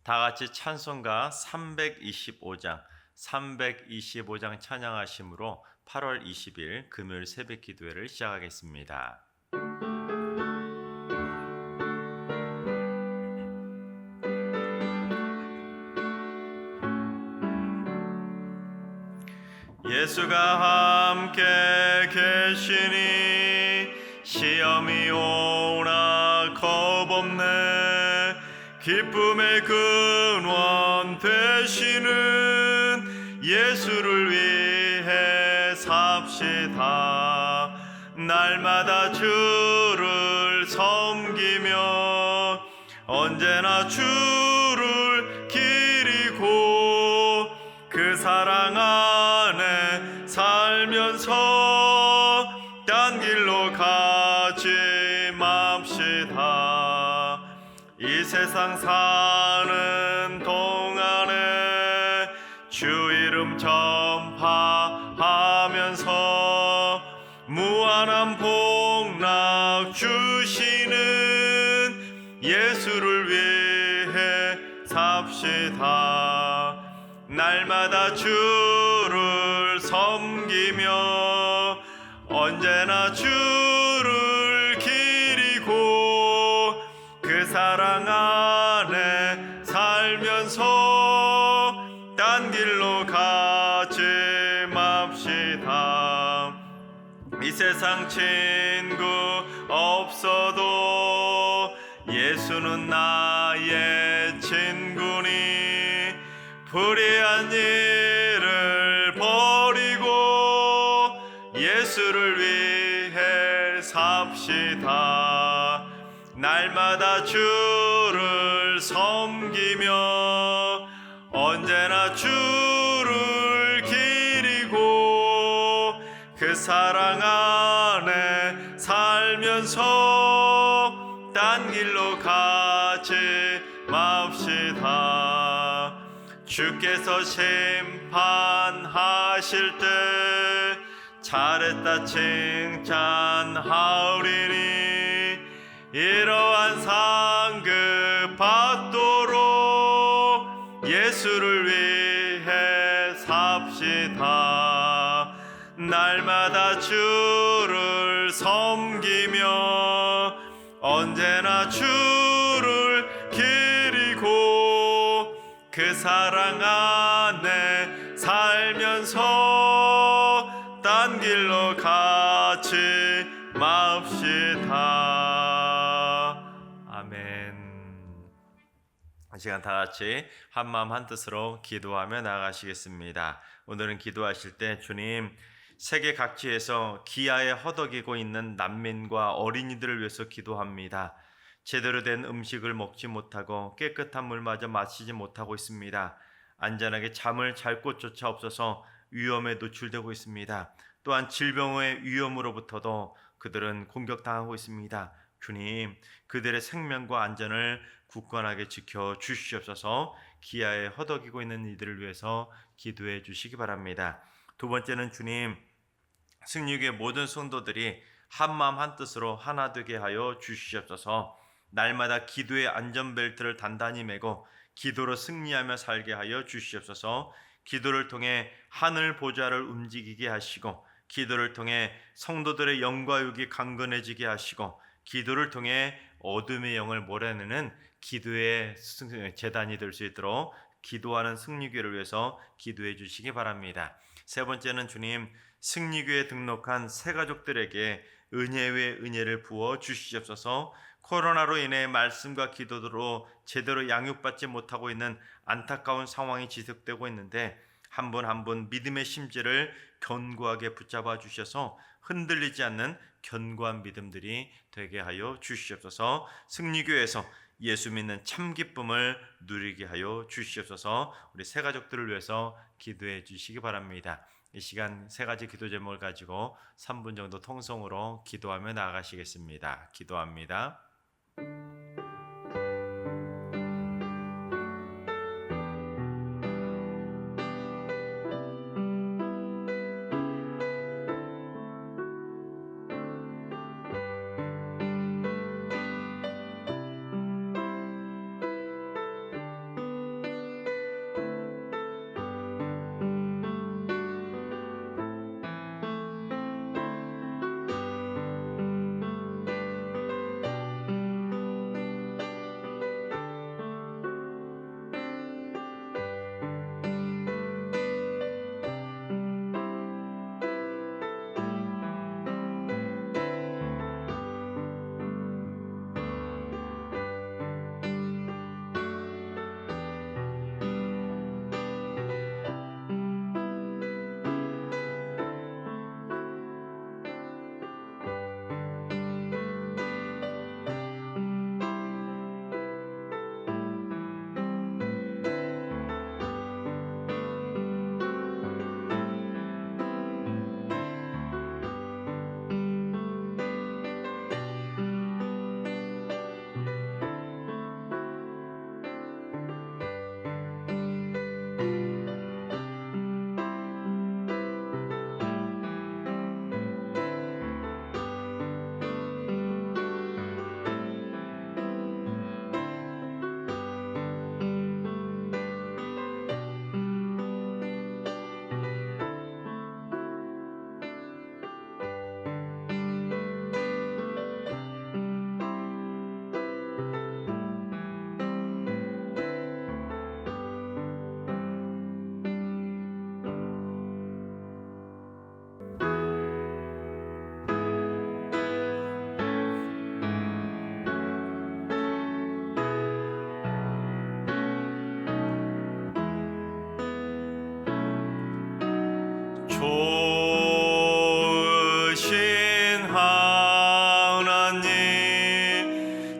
다 같이 찬송가 325장 찬양하심으로 8월 20일 금요일 새벽 기도회를 시작하겠습니다. 예수가 함께 계시니 시험이 오나 겁없네. 기쁨의 근원 되시는 예수를 위해 삽시다. 날마다 주를 섬기며 언제나 주를 기리고 그 사랑 안에 살면서 딴 길로 가지 맙시다. 이 세상 사는 동안에 주 이름 전파하면서 무한한 복락 주시는 예수를 위해 삽시다. 날마다 주를 섬기며 언제나 주를 기리고 그 사랑 안에 살면서 딴 길로 가지 맙시다. 이 세상 친구 없어도 예수는 나의 친구니 불의한 일을 버리고 예수를 위해 삽시다. 날마다 주를 섬기며 언제나 주를 기리고 그 사랑 안에 살면서 딴 길로 가지 맙시다. 주께서 심판하실 때 잘했다 칭찬하오리니 이러한 상급 받도록 예수를 위해 삽시다. 날마다 주를 섬기며 언제나 주를 기리고 그 사랑 안에 살면서 딴 길로 가지 맙시다. 아멘. 이 시간 다 같이 한마음 한뜻으로 기도하며 나아가시겠습니다. 오늘은 기도하실 때 주님, 세계 각지에서 기아에 허덕이고 있는 난민과 어린이들을 위해서 기도합니다. 제대로 된 음식을 먹지 못하고 깨끗한 물마저 마시지 못하고 있습니다. 안전하게 잠을 잘 곳조차 없어서 위험에 노출되고 있습니다. 또한 질병의 위험으로부터도 그들은 공격당하고 있습니다. 주님, 그들의 생명과 안전을 굳건하게 지켜 주시옵소서. 기아에 허덕이고 있는 이들을 위해서 기도해 주시기 바랍니다. 두 번째는 주님, 승리교회 모든 성도들이 한마음 한뜻으로 하나 되게 하여 주시옵소서. 날마다 기도의 안전벨트를 단단히 매고 기도로 승리하며 살게 하여 주시옵소서. 기도를 통해 하늘 보좌를 움직이게 하시고 기도를 통해 성도들의 영과 육이 강건해지게 하시고 기도를 통해 어둠의 영을 몰아내는 기도의 재단이 될 수 있도록 기도하는 승리교회를 위해서 기도해 주시기 바랍니다. 세 번째는 주님, 승리교회에 등록한 새 가족들에게 은혜 위에 은혜를 부어 주시옵소서. 코로나로 인해 말씀과 기도로 제대로 양육받지 못하고 있는 안타까운 상황이 지속되고 있는데 한 분 한 분 믿음의 심지를 견고하게 붙잡아 주셔서 흔들리지 않는 견고한 믿음들이 되게 하여 주시옵소서. 승리교회에서 예수 믿는 참 기쁨을 누리게 하여 주시옵소서. 우리 새 가족들을 위해서 기도해 주시기 바랍니다. 이 시간 세 가지 기도 제목을 가지고 3분 정도 통성으로 기도하며 나아가시겠습니다. 기도합니다.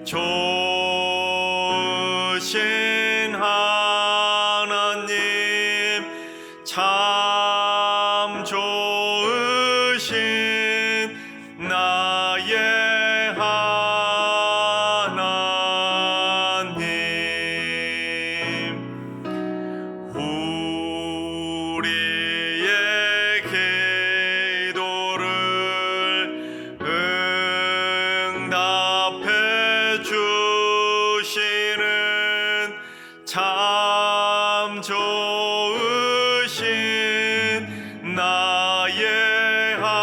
좋으신 하나님 참 좋으신 나의 하나님 우리의 기도를 응답해 주시는 참 좋으신 나의 하나님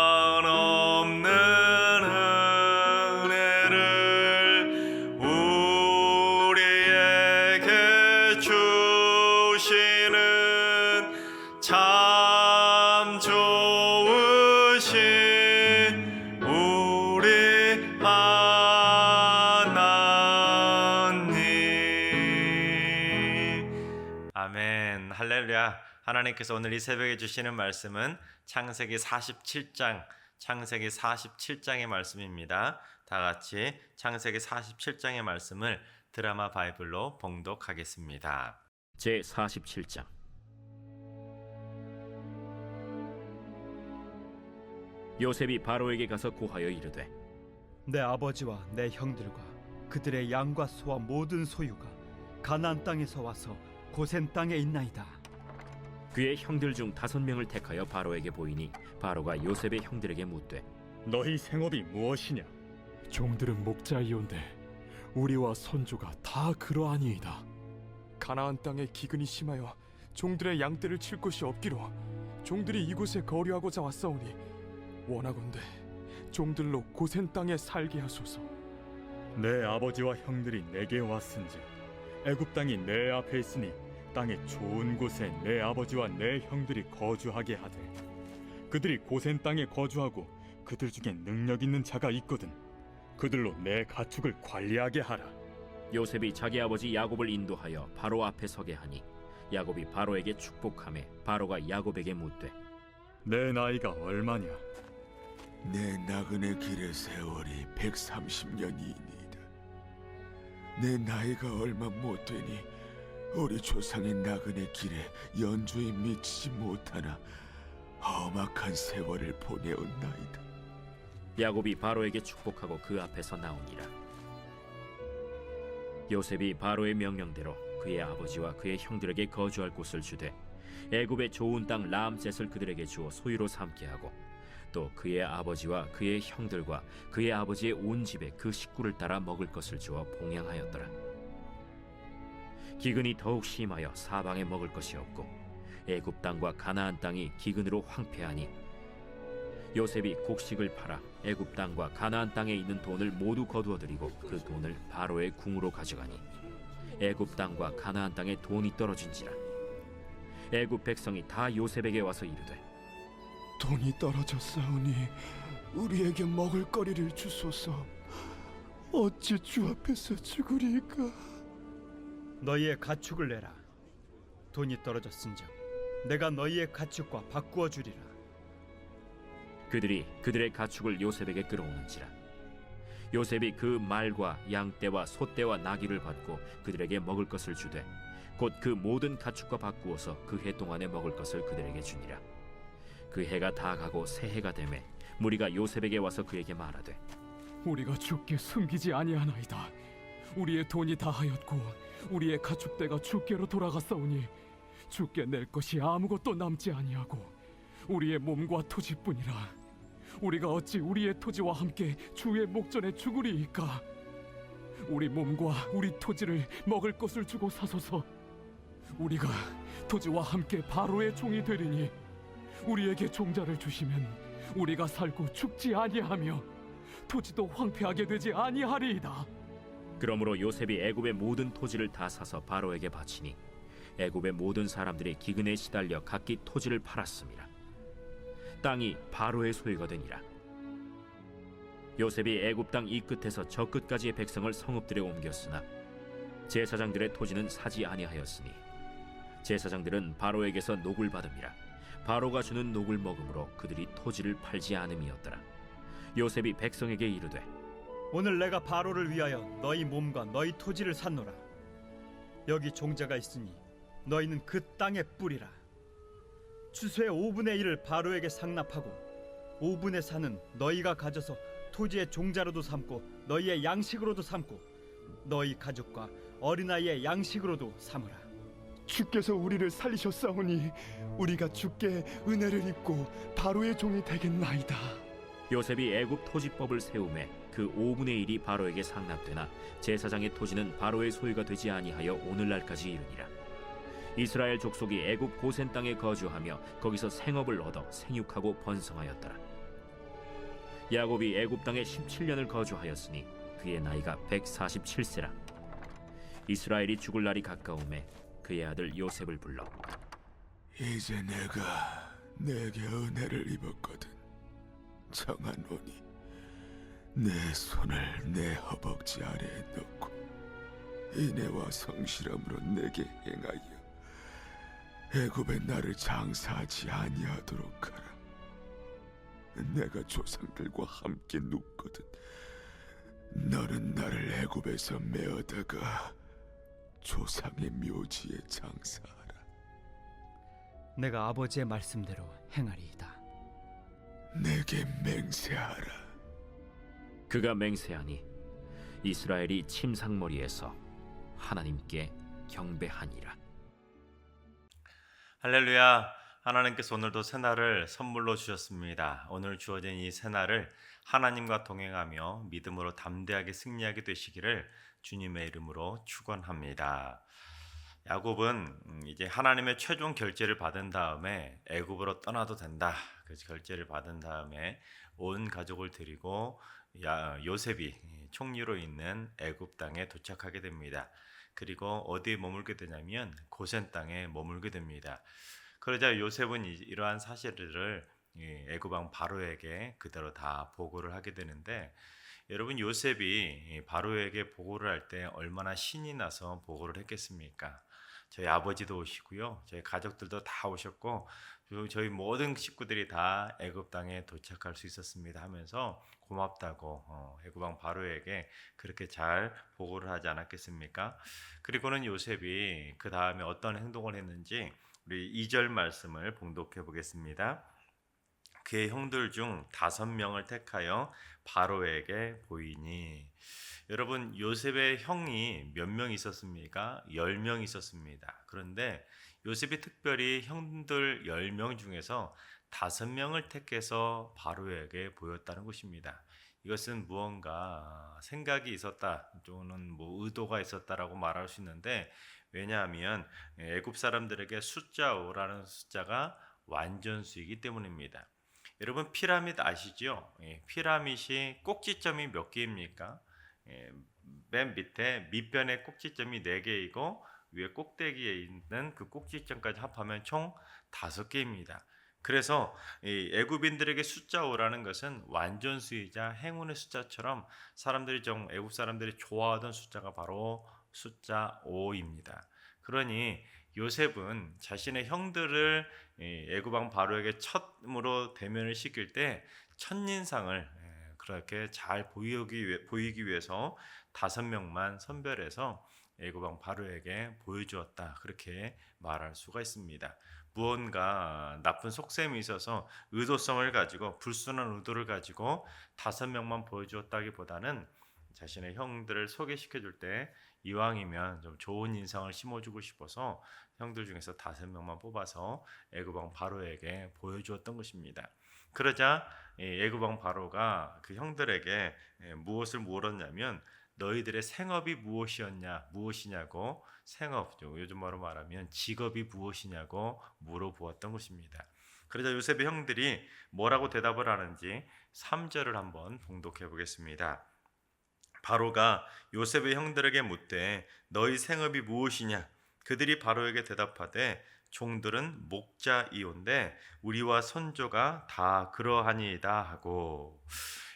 한없는 은혜를 우리에게 주시는 참 좋으신 우리 하나님. 아멘. 할렐루야. 하나님께서 오늘 이 새벽에 주시는 말씀은 창세기 47장의 말씀입니다. 다 같이 창세기 47장의 말씀을 드라마 바이블로 봉독하겠습니다. 제 47장. 요셉이 바로에게 가서 고하여 이르되 내 아버지와 내 형들과 그들의 양과 소와 모든 소유가 가나안 땅에서 와서 고센 땅에 있나이다. 그의 형들 중 5명을 택하여 바로에게 보이니 바로가 요셉의 형들에게 묻되 너희 생업이 무엇이냐? 종들은 목자이온데 우리와 선조가 다 그러하니이다. 가나안 땅에 기근이 심하여 종들의 양떼를 칠 곳이 없기로 종들이 이곳에 거류하고자 왔사오니 원하건대 종들로 고센 땅에 살게 하소서. 내 아버지와 형들이 내게 왔은즉 애굽 땅이 내 앞에 있으니 땅의 좋은 곳에 내 아버지와 내 형들이 거주하게 하되 그들이 고센 땅에 거주하고 그들 중에 능력 있는 자가 있거든 그들로 내 가축을 관리하게 하라. 요셉이 자기 아버지 야곱을 인도하여 바로 앞에 서게 하니 야곱이 바로에게 축복하매 바로가 야곱에게 묻되 내 나이가 얼마냐? 내 나그네 길의 세월이 130년이니이다. 내 나이가 얼마 못 되니 우리 조상의 나그네 길에 연주에 미치지 못하나 험악한 세월을 보내었나이다. 야곱이 바로에게 축복하고 그 앞에서 나오니라. 요셉이 바로의 명령대로 그의 아버지와 그의 형들에게 거주할 곳을 주되 애굽의 좋은 땅 라암셋을 그들에게 주어 소유로 삼게 하고 또 그의 아버지와 그의 형들과 그의 아버지의 온 집에 그 식구를 따라 먹을 것을 주어 봉양하였더라. 기근이 더욱 심하여 사방에 먹을 것이 없고 애굽 땅과 가나안 땅이 기근으로 황폐하니 요셉이 곡식을 팔아 애굽 땅과 가나안 땅에 있는 돈을 모두 거두어들이고 그 돈을 바로의 궁으로 가져가니 애굽 땅과 가나안 땅에 돈이 떨어진지라. 애굽 백성이 다 요셉에게 와서 이르되 돈이 떨어졌사오니 우리에게 먹을 거리를 주소서. 어찌 주 앞에서 죽으리까? 너희의 가축을 내라. 돈이 떨어졌은즉 내가 너희의 가축과 바꾸어 주리라. 그들이 그들의 가축을 요셉에게 끌어오는지라. 요셉이 그 말과 양떼와 소떼와 나귀를 받고 그들에게 먹을 것을 주되 곧 그 모든 가축과 바꾸어서 그 해 동안에 먹을 것을 그들에게 주니라. 그 해가 다 가고 새 해가 되매 무리가 요셉에게 와서 그에게 말하되 우리가 주께 숨기지 아니하나이다. 우리의 돈이 다하였고 우리의 가축대가 주께로 돌아갔사오니 주께 낼 것이 아무것도 남지 아니하고 우리의 몸과 토지뿐이라. 우리가 어찌 우리의 토지와 함께 주의 목전에 죽으리이까? 우리 몸과 우리 토지를 먹을 것을 주고 사소서. 우리가 토지와 함께 바로의 종이 되리니 우리에게 종자를 주시면 우리가 살고 죽지 아니하며 토지도 황폐하게 되지 아니하리이다. 그러므로 요셉이 애굽의 모든 토지를 다 사서 바로에게 바치니 애굽의 모든 사람들이 기근에 시달려 각기 토지를 팔았습니다. 땅이 바로의 소유가 되니라. 요셉이 애굽 땅 이 끝에서 저 끝까지의 백성을 성읍들에 옮겼으나 제사장들의 토지는 사지 아니하였으니 제사장들은 바로에게서 녹을 받음이라. 바로가 주는 녹을 먹음으로 그들이 토지를 팔지 않음이었더라. 요셉이 백성에게 이르되 오늘 내가 바로를 위하여 너희 몸과 너희 토지를 샀노라. 여기 종자가 있으니 너희는 그 땅의 뿌리라. 추수의 5분의 1을 바로에게 상납하고 5분의 4는 너희가 가져서 토지의 종자로도 삼고 너희의 양식으로도 삼고 너희 가족과 어린아이의 양식으로도 삼으라. 주께서 우리를 살리셨사오니 우리가 주께 은혜를 입고 바로의 종이 되겠나이다. 요셉이 애굽 토지법을 세우매 그 5분의 1이 바로에게 상납되나 제사장의 토지는 바로의 소유가 되지 아니하여 오늘날까지 이르니라. 이스라엘 족속이 애굽 고센 땅에 거주하며 거기서 생업을 얻어 생육하고 번성하였더라. 야곱이 애굽 땅에 17년을 거주하였으니 그의 나이가 147세라. 이스라엘이 죽을 날이 가까우매 그의 아들 요셉을 불러 이제 내가 내게 은혜를 입었거든. 청하노니 내 손을 내 허벅지 아래에 넣고 인애와 성실함으로 내게 행하여 애굽에 나를 장사하지 아니하도록 하라. 내가 조상들과 함께 눕거든. 너는 나를 애굽에서 메어다가 조상의 묘지에 장사하라. 내가 아버지의 말씀대로 행하리이다. 내게 맹세하라. 그가 맹세하니 이스라엘이 침상머리에서 하나님께 경배하니라. 할렐루야. 하나님께서 오늘도 새날을 선물로 주셨습니다. 오늘 주어진 이 새날을 하나님과 동행하며 믿음으로 담대하게 승리하게 되시기를 주님의 이름으로 축원합니다. 야곱은 이제 하나님의 최종 결제를 받은 다음에 애굽으로 떠나도 된다. 그 결제를 받은 다음에 온 가족을 데리고 요셉이 총리로 있는 애굽 땅에 도착하게 됩니다. 그리고 어디에 머물게 되냐면 고센 땅에 머물게 됩니다. 그러자 요셉은 이러한 사실들을 애굽 왕 바로에게 그대로 다 보고를 하게 되는데, 여러분 요셉이 바로에게 보고를 할 때 얼마나 신이 나서 보고를 했겠습니까? 저희 아버지도 오시고요, 저희 가족들도 다 오셨고 저희 모든 식구들이 다 애굽 땅에 도착할 수 있었습니다 하면서 고맙다고 애굽 왕 바로에게 그렇게 잘 보고를 하지 않았겠습니까? 그리고는 요셉이 그 다음에 어떤 행동을 했는지 우리 2절 말씀을 봉독해 보겠습니다. 그의 형들 중 5명을 택하여 바로에게 보이니. 여러분 요셉의 형이 몇 명 있었습니까? 10명 있었습니다. 그런데 요셉이 특별히 형들 10명 중에서 5명을 택해서 바로에게 보였다는 것입니다. 이것은 무언가 생각이 있었다 또는 의도가 있었다라고 말할 수 있는데, 왜냐하면 애굽 사람들에게 숫자 5라는 숫자가 완전수이기 때문입니다. 여러분 피라미드 아시죠? 피라미드이 꼭지점이 몇 개입니까? 맨 밑에 밑변에 꼭지점이 4개이고 위에 꼭대기에 있는 그 꼭지점까지 합하면 총 5개입니다. 그래서 애굽인들에게 숫자 5라는 것은 완전수이자 행운의 숫자처럼 애굽 사람들이 좋아하던 숫자가 바로 숫자 5입니다. 그러니 요셉은 자신의 형들을 애굽 왕 바로에게 처음으로 대면을 시킬 때 첫인상을 그렇게 잘 보이기 위해서 5명만 선별해서 애굽 왕 바로에게 보여주었다, 그렇게 말할 수가 있습니다. 무언가 나쁜 속셈이 있어서 의도성을 가지고 불순한 의도를 가지고 5명만 보여주었다기보다는 자신의 형들을 소개시켜 줄 때 이왕이면 좀 좋은 인상을 심어주고 싶어서 형들 중에서 5명만 뽑아서 애굽 왕 바로에게 보여주었던 것입니다. 그러자 애굽 왕 바로가 그 형들에게 무엇을 물었냐면 너희들의 생업이 무엇이냐고, 생업, 요즘 말로 말하면 직업이 무엇이냐고 물어보았던 것입니다. 그러자 요셉의 형들이 뭐라고 대답을 하는지 3절을 한번 봉독해 보겠습니다. 바로가 요셉의 형들에게 묻되 너희 생업이 무엇이냐? 그들이 바로에게 대답하되 종들은 목자이온데 우리와 선조가 다 그러하니이다 하고.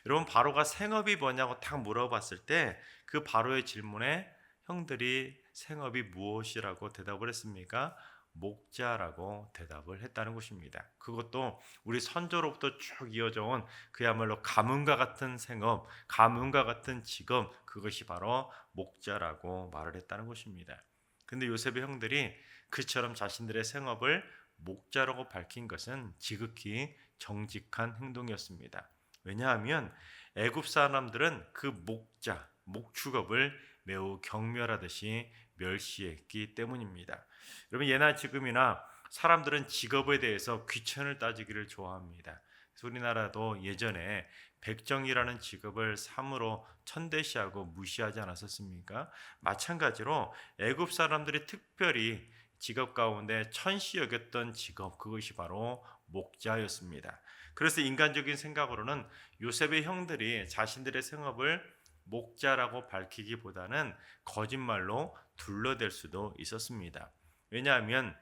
여러분 바로가 생업이 뭐냐고 딱 물어봤을 때 그 바로의 질문에 형들이 생업이 무엇이라고 대답을 했습니까? 목자라고 대답을 했다는 것입니다. 그것도 우리 선조로부터 쭉 이어져 온 그야말로 가문과 같은 생업, 가문과 같은 직업, 그것이 바로 목자라고 말을 했다는 것입니다. 근데 요셉의 형들이 그처럼 자신들의 생업을 목자라고 밝힌 것은 지극히 정직한 행동이었습니다. 왜냐하면 애굽 사람들은 그 목자, 목축업을 매우 경멸하듯이 멸시했기 때문입니다. 여러분, 예나 지금이나 사람들은 직업에 대해서 귀천을 따지기를 좋아합니다. 그래서 우리나라도 예전에 백정이라는 직업을 참으로 천대시하고 무시하지 않았었습니까? 마찬가지로 애굽 사람들이 특별히 직업 가운데 천시 여겼던 직업, 그것이 바로 목자였습니다. 그래서 인간적인 생각으로는 요셉의 형들이 자신들의 생업을 목자라고 밝히기보다는 거짓말로 둘러댈 수도 있었습니다. 왜냐하면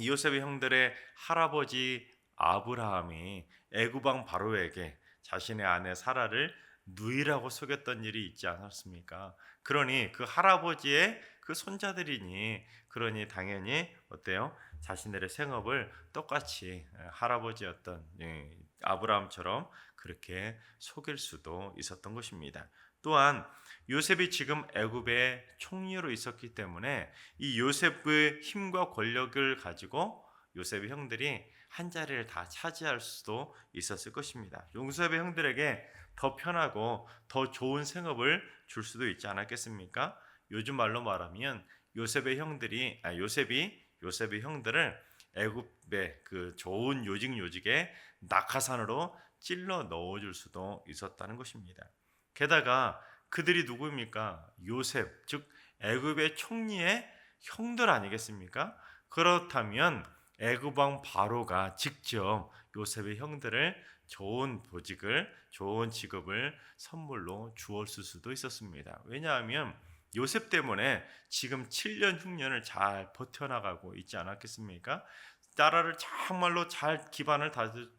요셉의 형들의 할아버지 아브라함이 애굽 왕 바로에게 자신의 아내 사라를 누이라고 속였던 일이 있지 않았습니까? 그러니 그 할아버지의 그 손자들이니, 그러니 당연히 어때요? 자신들의 생업을 똑같이 할아버지였던 아브라함처럼 그렇게 속일 수도 있었던 것입니다. 또한 요셉이 지금 애굽의 총리로 있었기 때문에 이 요셉의 힘과 권력을 가지고 요셉의 형들이 한 자리를 다 차지할 수도 있었을 것입니다. 요셉의 형들에게 더 편하고 더 좋은 생업을 줄 수도 있지 않았겠습니까? 요즘 말로 말하면 요셉의 형들을 애굽의 그 좋은 요직에 낙하산으로 찔러 넣어줄 수도 있었다는 것입니다. 게다가 그들이 누구입니까? 요셉, 즉 애굽의 총리의 형들 아니겠습니까? 그렇다면 애굽 왕 바로가 직접 요셉의 형들을 좋은 보직을, 좋은 직업을 선물로 주었을 수도 있었습니다. 왜냐하면 요셉 때문에 지금 7년 흉년을 잘 버텨나가고 있지 않았겠습니까? 나라를 정말로 잘 기반을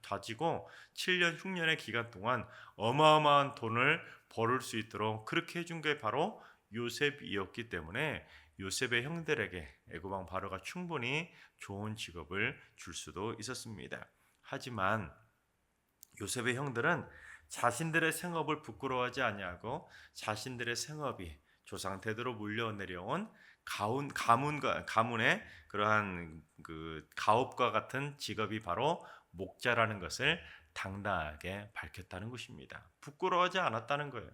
다지고 7년 흉년의 기간 동안 어마어마한 돈을 벌을 수 있도록 그렇게 해준 게 바로 요셉이었기 때문에 요셉의 형들에게 애굽 왕 바로가 충분히 좋은 직업을 줄 수도 있었습니다. 하지만 요셉의 형들은 자신들의 생업을 부끄러워하지 아니하고 자신들의 생업이 조상 대대로 물려내려온 가문의 그러한 그 가업과 같은 직업이 바로 목자라는 것을 당당하게 밝혔다는 것입니다. 부끄러워하지 않았다는 거예요.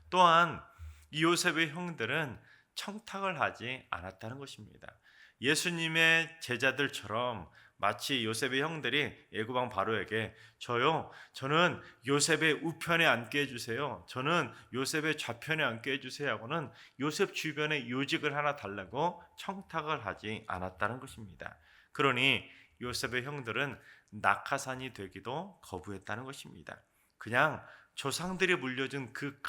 또한 이 요셉의 형들은 청탁을 하지 않았다는 것입니다. 예수님의 제자들처럼 마치 요셉의 형들이 애굽 왕 바로에게 저는 요셉의 우편에 앉게 해주세요, 저는 요셉의 좌편에 앉게 해주세요 하고는 요셉 주변에 요직을 하나 달라고 청탁을 하지 않았다는 것입니다. 그러니 요셉의 형들은 낙하산이 되기도 거부했다는 것입니다. 그냥 조상들이 물려준 그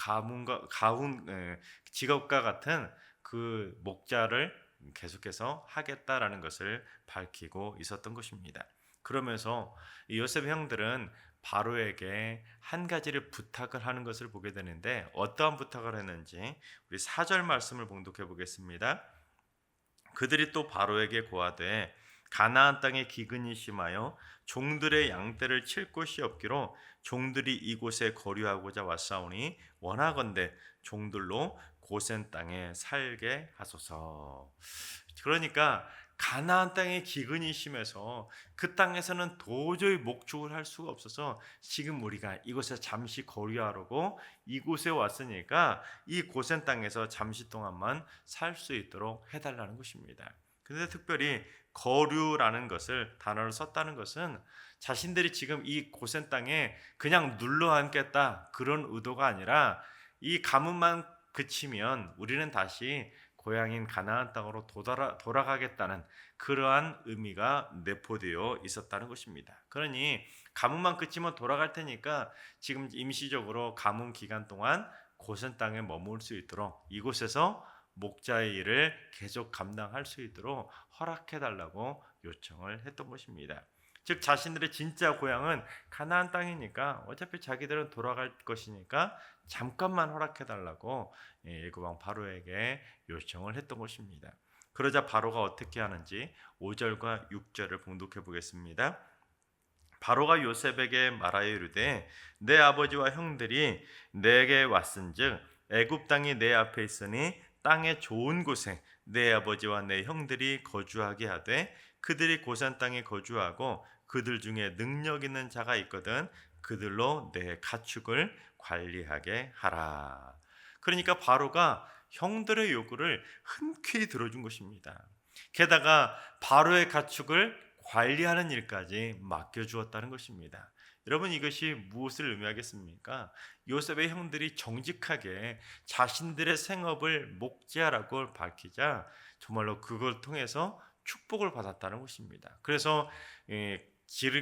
직업과 같은 그 목자를 계속해서 하겠다라는 것을 밝히고 있었던 것입니다. 그러면서 요셉의 형들은 바로에게 한 가지를 부탁을 하는 것을 보게 되는데, 어떠한 부탁을 했는지 우리 4절 말씀을 봉독해 보겠습니다. 그들이 또 바로에게 고하되 가나안 땅에 기근이 심하여 종들의 양떼를 칠 곳이 없기로 종들이 이곳에 거류하고자 왔사오니 원하건대 종들로 고센 땅에 살게 하소서. 그러니까 가나안 땅에 기근이 심해서 그 땅에서는 도저히 목축을 할 수가 없어서 지금 우리가 이곳에 잠시 거류하려고 이곳에 왔으니까 이 고센 땅에서 잠시 동안만 살 수 있도록 해달라는 것입니다. 근데 특별히 거류라는 것을 단어를 썼다는 것은 자신들이 지금 이 고센 땅에 그냥 눌러 앉겠다 그런 의도가 아니라 이 가문만 그치면 우리는 다시 고향인 가나안 땅으로 돌아가겠다는 그러한 의미가 내포되어 있었다는 것입니다. 그러니 가문만 그치면 돌아갈 테니까 지금 임시적으로 가문 기간 동안 고센 땅에 머물 수 있도록 이곳에서 목자의 일을 계속 감당할 수 있도록 허락해달라고 요청을 했던 것입니다. 즉 자신들의 진짜 고향은 가나안 땅이니까 어차피 자기들은 돌아갈 것이니까 잠깐만 허락해달라고 애굽 왕 바로에게 요청을 했던 것입니다. 그러자 바로가 어떻게 하는지 5절과 6절을 봉독해 보겠습니다. 바로가 요셉에게 말하여 이르되 내 아버지와 형들이 내게 왔은즉 애굽 땅이 내 앞에 있으니 땅의 좋은 곳에 내 아버지와 내 형들이 거주하게 하되 그들이 고산 땅에 거주하고 그들 중에 능력 있는 자가 있거든 그들로 내 가축을 관리하게 하라. 그러니까 바로가 형들의 요구를 흔쾌히 들어준 것입니다. 게다가 바로의 가축을 관리하는 일까지 맡겨주었다는 것입니다. 여러분, 이것이 무엇을 의미하겠습니까? 요셉의 형들이 정직하게 자신들의 생업을 목재하라고 밝히자 정말로 그걸 통해서 축복을 받았다는 것입니다. 그래서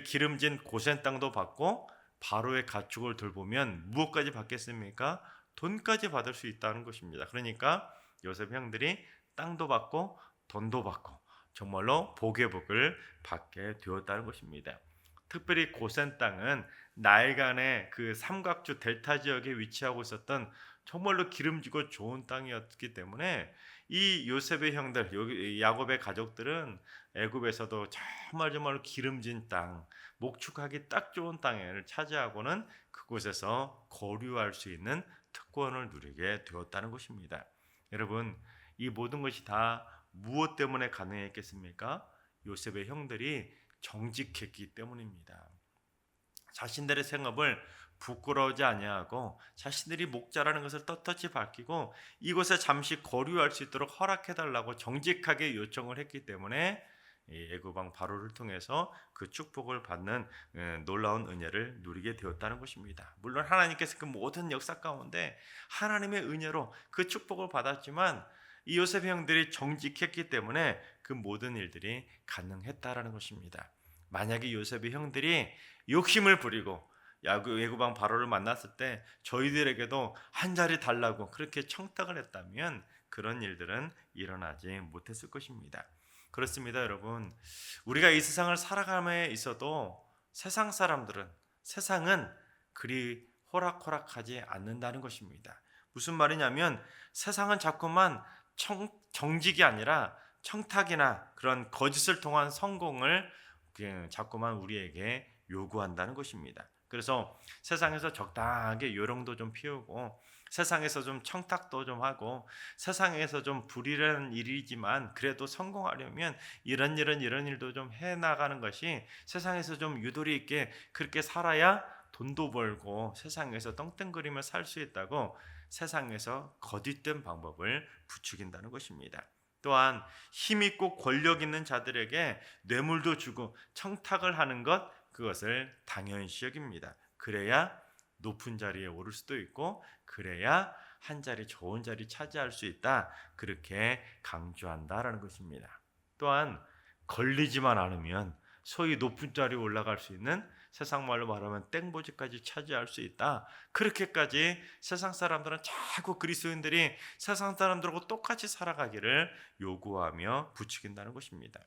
기름진 고센 땅도 받고 바로의 가축을 돌보면 무엇까지 받겠습니까? 돈까지 받을 수 있다는 것입니다. 그러니까 요셉 형들이 땅도 받고 돈도 받고 정말로 복의 복을 받게 되었다는 것입니다. 특별히 고센 땅은 나일강의 그 삼각주 델타 지역에 위치하고 있었던 정말로 기름지고 좋은 땅이었기 때문에 이 요셉의 형들, 야곱의 가족들은 애굽에서도 정말로 기름진 땅, 목축하기 딱 좋은 땅을 차지하고는 그곳에서 거류할 수 있는 특권을 누리게 되었다는 것입니다. 여러분, 이 모든 것이 다 무엇 때문에 가능했겠습니까? 요셉의 형들이 정직했기 때문입니다. 자신들의 생업을 부끄러워하지 아니하고 자신들이 목자라는 것을 떳떳이 밝히고 이곳에 잠시 거류할 수 있도록 허락해달라고 정직하게 요청을 했기 때문에 애굽 왕 바로를 통해서 그 축복을 받는 놀라운 은혜를 누리게 되었다는 것입니다. 물론 하나님께서 그 모든 역사 가운데 하나님의 은혜로 그 축복을 받았지만 이 요셉 형들이 정직했기 때문에 그 모든 일들이 가능했다라는 것입니다. 만약에 요셉의 형들이 욕심을 부리고 애굽 왕 바로를 만났을 때 저희들에게도 한 자리 달라고 그렇게 청탁을 했다면 그런 일들은 일어나지 못했을 것입니다. 그렇습니다, 여러분. 우리가 이 세상을 살아감에 있어도 세상은 그리 호락호락하지 않는다는 것입니다. 무슨 말이냐면 세상은 자꾸만 정직이 아니라 청탁이나 그런 거짓을 통한 성공을 자꾸만 우리에게 요구한다는 것입니다. 그래서 세상에서 적당하게 요령도 좀 피우고 세상에서 좀 청탁도 좀 하고 세상에서 좀 불이라는 일이지만 그래도 성공하려면 이런 일도 좀 해나가는 것이 세상에서 좀 유도리 있게 그렇게 살아야 돈도 벌고 세상에서 떵떵거리며 살 수 있다고 세상에서 거짓된 방법을 부추긴다는 것입니다. 또한 힘있고 권력 있는 자들에게 뇌물도 주고 청탁을 하는 것, 그것을 당연시 여깁니다. 그래야 높은 자리에 오를 수도 있고 그래야 한 자리 좋은 자리 차지할 수 있다, 그렇게 강조한다라는 것입니다. 또한 걸리지만 않으면 소위 높은 자리에 올라갈 수 있는, 세상 말로 말하면 땡보지까지 차지할 수 있다, 그렇게까지 세상 사람들은 자꾸 그리스도인들이 세상 사람들하고 똑같이 살아가기를 요구하며 부추긴다는 것입니다.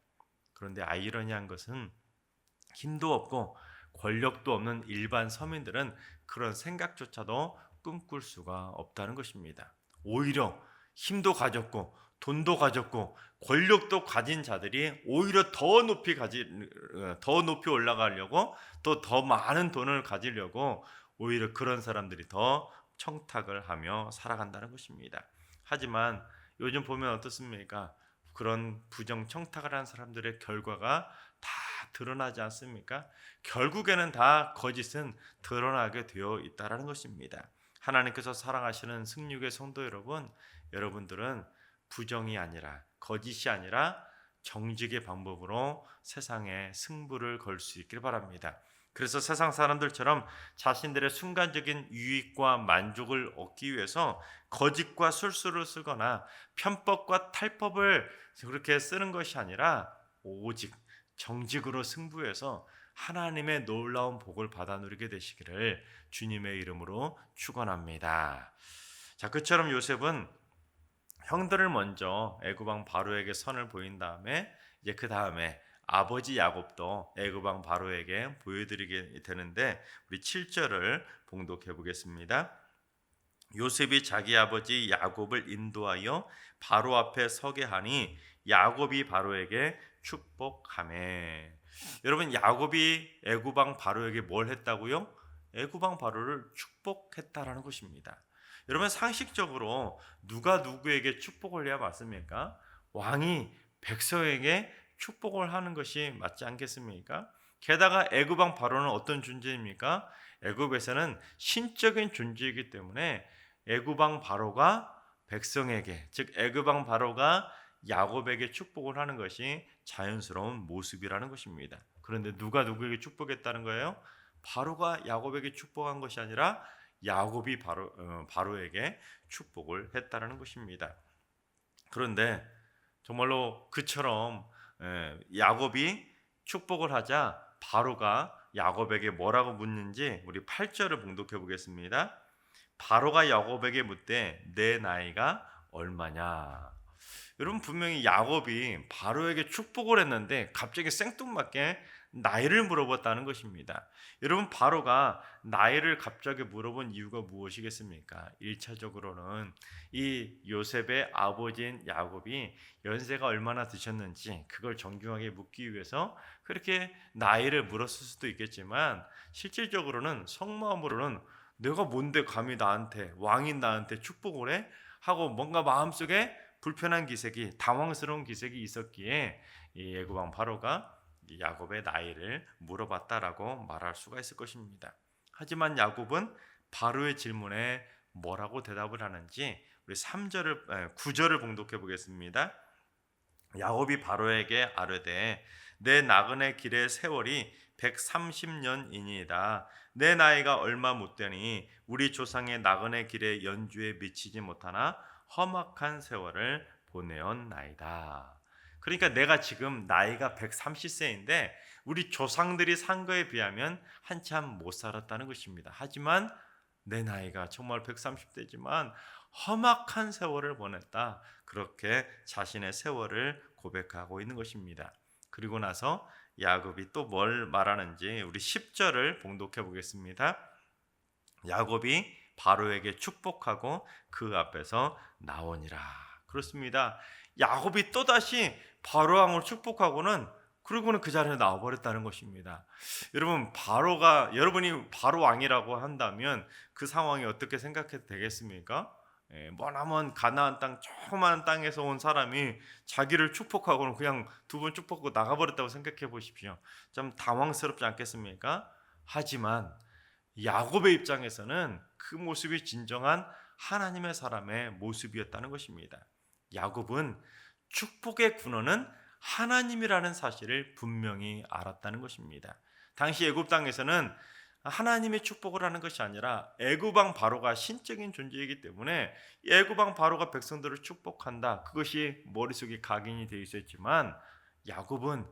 그런데 아이러니한 것은 힘도 없고 권력도 없는 일반 서민들은 그런 생각조차도 꿈꿀 수가 없다는 것입니다. 오히려 힘도 가졌고 돈도 가졌고 권력도 가진 자들이 오히려 더 높이 올라가려고, 또 더 많은 돈을 가지려고 오히려 그런 사람들이 더 청탁을 하며 살아간다는 것입니다. 하지만 요즘 보면 어떻습니까? 그런 부정 청탁을 한 사람들의 결과가 다 드러나지 않습니까? 결국에는 다 거짓은 드러나게 되어 있다는 것입니다. 하나님께서 사랑하시는 승육의 성도 여러분, 여러분들은 부정이 아니라, 거짓이 아니라 정직의 방법으로 세상에 승부를 걸 수 있길 바랍니다. 그래서 세상 사람들처럼 자신들의 순간적인 유익과 만족을 얻기 위해서 거짓과 술수를 쓰거나 편법과 탈법을 그렇게 쓰는 것이 아니라 오직 정직으로 승부해서 하나님의 놀라운 복을 받아 누리게 되시기를 주님의 이름으로 축원합니다. 자, 그처럼 요셉은 형들을 먼저 애굽 왕 바로에게 선을 보인 다음에 이제 그 다음에 아버지 야곱도 애굽 왕 바로에게 보여드리게 되는데, 우리 7절을 봉독해 보겠습니다. 요셉이 자기 아버지 야곱을 인도하여 바로 앞에 서게 하니 야곱이 바로에게 축복하매. 여러분, 야곱이 애굽 왕 바로에게 뭘 했다고요? 애굽 왕 바로를 축복했다라는 것입니다. 여러분, 상식적으로 누가 누구에게 축복을 해야 맞습니까? 왕이 백성에게 축복을 하는 것이 맞지 않겠습니까? 게다가 애굽 왕 바로는 어떤 존재입니까? 애굽에서는 신적인 존재이기 때문에 애굽 왕 바로가 백성에게, 즉 애굽 왕 바로가 야곱에게 축복을 하는 것이 자연스러운 모습이라는 것입니다. 그런데 누가 누구에게 축복했다는 거예요? 바로가 야곱에게 축복한 것이 아니라 야곱이 바로에게 축복을 했다는 것입니다. 그런데 정말로 그처럼 야곱이 축복을 하자 바로가 야곱에게 뭐라고 묻는지 우리 8절을 봉독해 보겠습니다. 바로가 야곱에게 묻되 내 나이가 얼마냐? 여러분, 분명히 야곱이 바로에게 축복을 했는데 갑자기 생뚱맞게 나이를 물어봤다는 것입니다. 여러분, 바로가 나이를 갑자기 물어본 이유가 무엇이겠습니까? 1차적으로는 이 요셉의 아버지인 야곱이 연세가 얼마나 드셨는지 그걸 정중하게 묻기 위해서 그렇게 나이를 물었을 수도 있겠지만, 실질적으로는 속마음으로는 내가 뭔데 감히 나한테, 왕인 나한테 축복을 해? 하고 뭔가 마음속에 불편한 기색이, 당황스러운 기색이 있었기에 이 애굽 왕 바로가 야곱의 나이를 물어봤다라고 말할 수가 있을 것입니다. 하지만 야곱은 바로의 질문에 뭐라고 대답을 하는지 우리 9절을 봉독해 보겠습니다. 야곱이 바로에게 아뢰되 내 나그네 길의 세월이 130년이니이다. 내 나이가 얼마 못되니 우리 조상의 나그네 길의 연주에 미치지 못하나 험악한 세월을 보내었나이다. 그러니까 내가 지금 나이가 130세인데 우리 조상들이 산 거에 비하면 한참 못 살았다는 것입니다. 하지만 내 나이가 정말 130대지만 험악한 세월을 보냈다. 그렇게 자신의 세월을 고백하고 있는 것입니다. 그리고 나서 야곱이 또 뭘 말하는지 우리 10절을 봉독해 보겠습니다. 야곱이 바로에게 축복하고 그 앞에서 나오니라. 그렇습니다. 야곱이 또다시 바로 왕을 축복하고는 그리고는 그 자리에 나와버렸다는 것입니다. 여러분, 여러분이 바로 왕이라고 한다면 그 상황이 어떻게 생각해도 되겠습니까? 머나먼 가나안 땅, 조그만 땅에서 온 사람이 자기를 축복하고는 그냥 두 번 축복하고 나가버렸다고 생각해 보십시오. 좀 당황스럽지 않겠습니까? 하지만 야곱의 입장에서는 그 모습이 진정한 하나님의 사람의 모습이었다는 것입니다. 야곱은 축복의 근원은 하나님이라는 사실을 분명히 알았다는 것입니다. 당시 애굽 땅에서는 하나님의 축복을 하는 것이 아니라 애굽 왕 바로가 신적인 존재이기 때문에 애굽 왕 바로가 백성들을 축복한다, 그것이 머릿속에 각인이 되어 있었지만 야곱은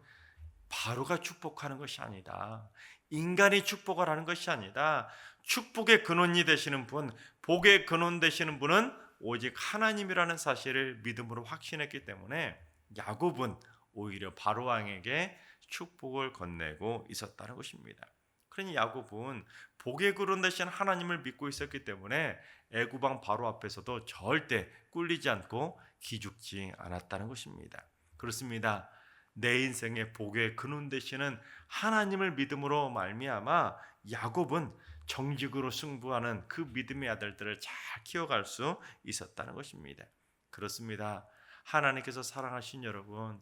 바로가 축복하는 것이 아니다, 인간이 축복을 하는 것이 아니다, 축복의 근원이 되시는 분, 복의 근원 되시는 분은 오직 하나님이라는 사실을 믿음으로 확신했기 때문에 야곱은 오히려 바로 왕에게 축복을 건네고 있었다는 것입니다. 그러니 야곱은 복의 근원 되신 하나님을 믿고 있었기 때문에 애굽 왕 바로 앞에서도 절대 꿀리지 않고 기죽지 않았다는 것입니다. 그렇습니다. 내 인생의 복의 근원 되시는 하나님을 믿음으로 말미암아 야곱은 정직으로 승부하는 그 믿음의 아들들을 잘 키워갈 수 있었다는 것입니다. 그렇습니다. 하나님께서 사랑하신 여러분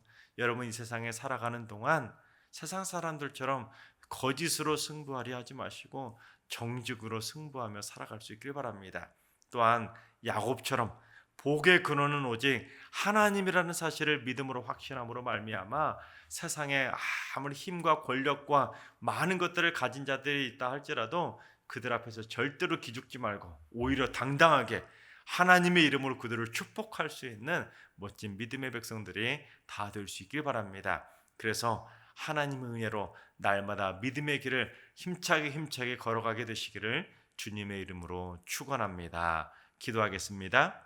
이 세상에 살아가는 동안 세상 사람들처럼 거짓으로 승부하려 하지 마시고 정직으로 승부하며 살아갈 수 있길 바랍니다. 또한 야곱처럼 복의 근원은 오직 하나님이라는 사실을 믿음으로 확신함으로 말미암아 세상에 아무리 힘과 권력과 많은 것들을 가진 자들이 있다 할지라도 그들 앞에서 절대로 기죽지 말고 오히려 당당하게 하나님의 이름으로 그들을 축복할 수 있는 멋진 믿음의 백성들이 다 될 수 있길 바랍니다. 그래서 하나님의 은혜로 날마다 믿음의 길을 힘차게 걸어가게 되시기를 주님의 이름으로 축원합니다. 기도하겠습니다.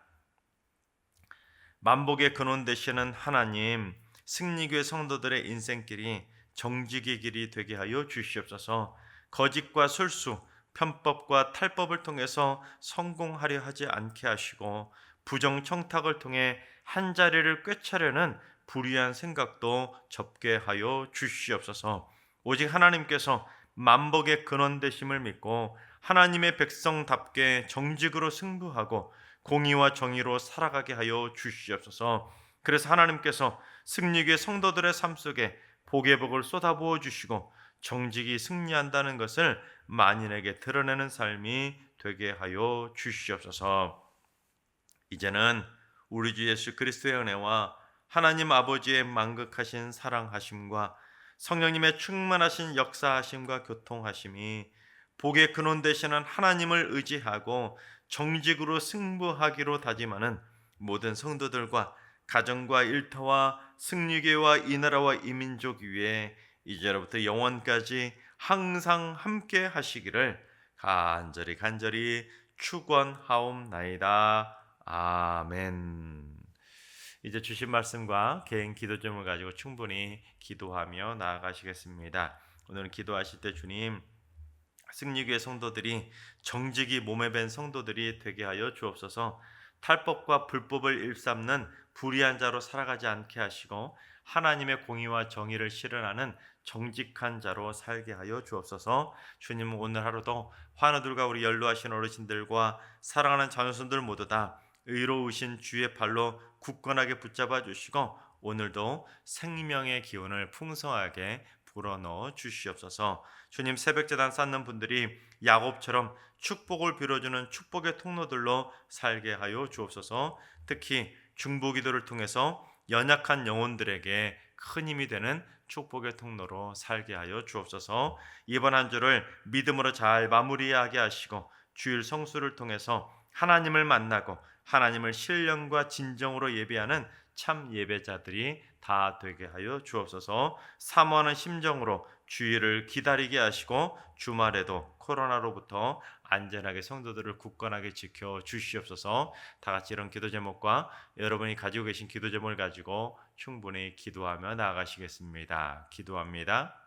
만복의 근원 되시는 하나님, 승리교회 성도들의 인생길이 정직의 길이 되게 하여 주시옵소서. 거짓과 술수, 편법과 탈법을 통해서 성공하려 하지 않게 하시고 부정청탁을 통해 한 자리를 꿰차려는 불의한 생각도 접게 하여 주시옵소서. 오직 하나님께서 만복의 근원 되심을 믿고 하나님의 백성답게 정직으로 승부하고 공의와 정의로 살아가게 하여 주시옵소서. 그래서 하나님께서 승리교회 성도들의 삶 속에 복의 복을 쏟아부어 주시고 정직이 승리한다는 것을 만인에게 드러내는 삶이 되게 하여 주시옵소서. 이제는 우리 주 예수 그리스도의 은혜와 하나님 아버지의 만극하신 사랑하심과 성령님의 충만하신 역사하심과 교통하심이 복의 근원 되시는 하나님을 의지하고 정직으로 승부하기로 다짐하는 모든 성도들과 가정과 일터와 승리교회와 이 나라와 이 민족 위에 이제로부터 영원까지 항상 함께 하시기를 간절히 축원하옵나이다. 아멘. 이제 주신 말씀과 개인 기도 제목을 가지고 충분히 기도하며 나아가시겠습니다. 오늘은 기도하실 때 주님, 승리교회 성도들이 정직이 몸에 밴 성도들이 되게 하여 주옵소서. 탈법과 불법을 일삼는 불의한 자로 살아가지 않게 하시고 하나님의 공의와 정의를 실현하는 정직한 자로 살게 하여 주옵소서. 주님은 오늘 하루도 환우들과 우리 연로하신 어르신들과 사랑하는 자녀손들 모두 다 의로우신 주의 발로 굳건하게 붙잡아 주시고 오늘도 생명의 기운을 풍성하게 불어넣어 주시옵소서. 주님, 새벽제단 쌓는 분들이 야곱처럼 축복을 빌어주는 축복의 통로들로 살게 하여 주옵소서. 특히 중보기도를 통해서 연약한 영혼들에게 큰 힘이 되는 축복의 통로로 살게 하여 주옵소서. 이번 한 주를 믿음으로 잘 마무리하게 하시고 주일 성수를 통해서 하나님을 만나고 하나님을 신령과 진정으로 예배하는 참 예배자들이 다 되게 하여 주옵소서. 사모하는 심정으로 주일을 기다리게 하시고 주말에도 코로나로부터 안전하게 성도들을 굳건하게 지켜 주시옵소서. 다 같이 이런 기도 제목과 여러분이 가지고 계신 기도 제목을 가지고 충분히 기도하며 나아가시겠습니다. 기도합니다.